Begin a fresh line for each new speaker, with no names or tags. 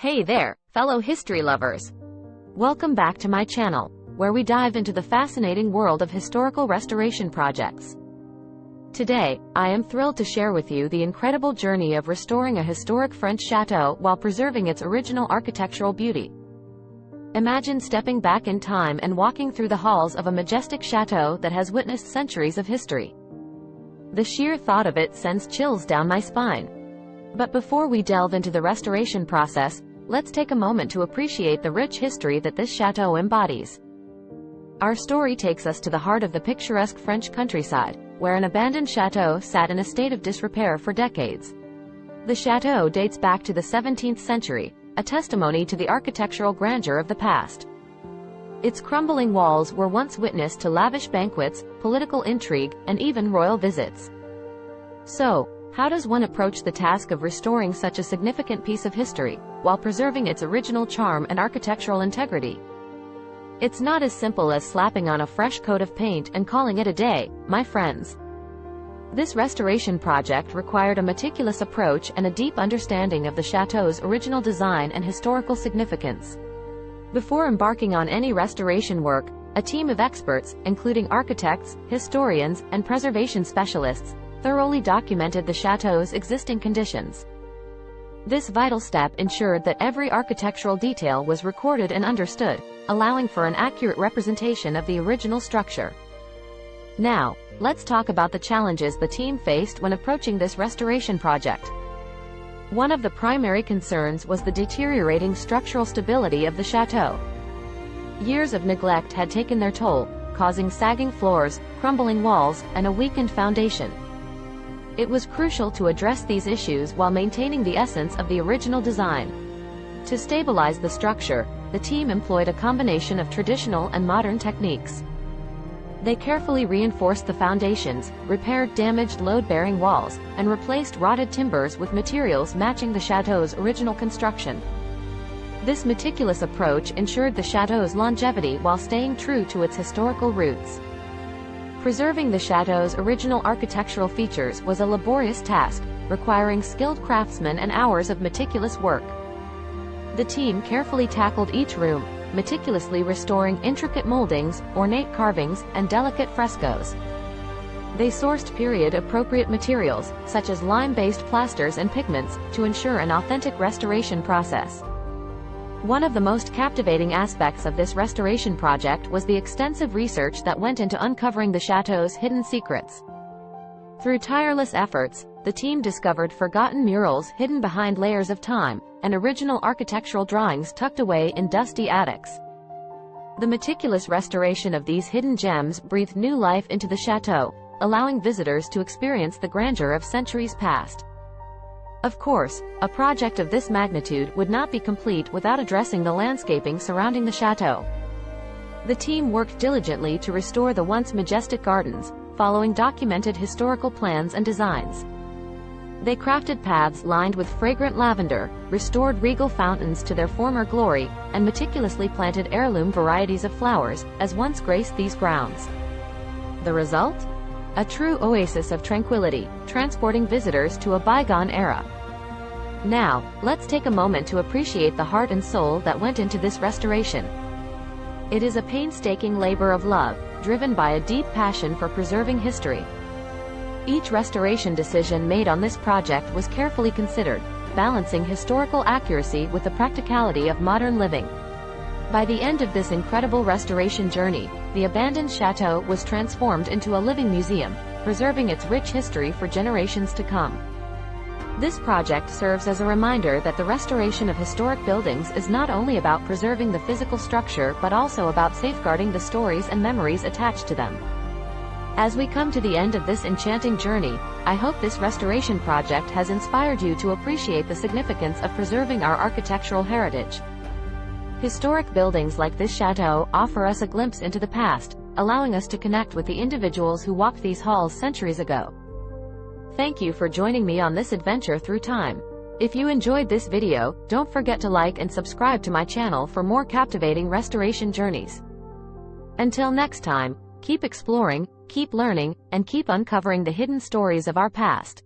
Hey there, fellow history lovers! Welcome back to my channel, where we dive into the fascinating world of historical restoration projects. Today, I am thrilled to share with you the incredible journey of restoring a historic French chateau while preserving its original architectural beauty. Imagine stepping back in time and walking through the halls of a majestic chateau that has witnessed centuries of history. The sheer thought of it sends chills down my spine. But before we delve into the restoration process, let's take a moment to appreciate the rich history that this chateau embodies. Our story takes us to the heart of the picturesque French countryside, where an abandoned chateau sat in a state of disrepair for decades. The chateau dates back to the 17th century, a testimony to the architectural grandeur of the past. Its crumbling walls were once witness to lavish banquets, political intrigue, and even royal visits. So, how does one approach the task of restoring such a significant piece of history, while preserving its original charm and architectural integrity? It's not as simple as slapping on a fresh coat of paint and calling it a day, my friends. This restoration project required a meticulous approach and a deep understanding of the chateau's original design and historical significance. Before embarking on any restoration work, a team of experts, including architects, historians, and preservation specialists, thoroughly documented the chateau's existing conditions. This vital step ensured that every architectural detail was recorded and understood, allowing for an accurate representation of the original structure. Now, let's talk about the challenges the team faced when approaching this restoration project. One of the primary concerns was the deteriorating structural stability of the chateau. Years of neglect had taken their toll, causing sagging floors, crumbling walls, and a weakened foundation. It was crucial to address these issues while maintaining the essence of the original design. To stabilize the structure, the team employed a combination of traditional and modern techniques. They carefully reinforced the foundations, repaired damaged load-bearing walls, and replaced rotted timbers with materials matching the chateau's original construction. This meticulous approach ensured the chateau's longevity while staying true to its historical roots. Preserving the chateau's original architectural features was a laborious task, requiring skilled craftsmen and hours of meticulous work. The team carefully tackled each room, meticulously restoring intricate moldings, ornate carvings, and delicate frescoes. They sourced period-appropriate materials, such as lime-based plasters and pigments, to ensure an authentic restoration process. One of the most captivating aspects of this restoration project was the extensive research that went into uncovering the chateau's hidden secrets. Through tireless efforts, the team discovered forgotten murals hidden behind layers of time, and original architectural drawings tucked away in dusty attics. The meticulous restoration of these hidden gems breathed new life into the chateau, allowing visitors to experience the grandeur of centuries past. Of course, a project of this magnitude would not be complete without addressing the landscaping surrounding the chateau. The team worked diligently to restore the once majestic gardens, following documented historical plans and designs. They crafted paths lined with fragrant lavender, restored regal fountains to their former glory, and meticulously planted heirloom varieties of flowers, as once graced these grounds. The result? A true oasis of tranquility, transporting visitors to a bygone era. Now, let's take a moment to appreciate the heart and soul that went into this restoration. It is a painstaking labor of love, driven by a deep passion for preserving history. Each restoration decision made on this project was carefully considered, balancing historical accuracy with the practicality of modern living. By the end of this incredible restoration journey, the abandoned chateau was transformed into a living museum, preserving its rich history for generations to come. This project serves as a reminder that the restoration of historic buildings is not only about preserving the physical structure but also about safeguarding the stories and memories attached to them. As we come to the end of this enchanting journey, I hope this restoration project has inspired you to appreciate the significance of preserving our architectural heritage. Historic buildings like this chateau offer us a glimpse into the past, allowing us to connect with the individuals who walked these halls centuries ago. Thank you for joining me on this adventure through time. If you enjoyed this video, don't forget to like and subscribe to my channel for more captivating restoration journeys. Until next time, keep exploring, keep learning, and keep uncovering the hidden stories of our past.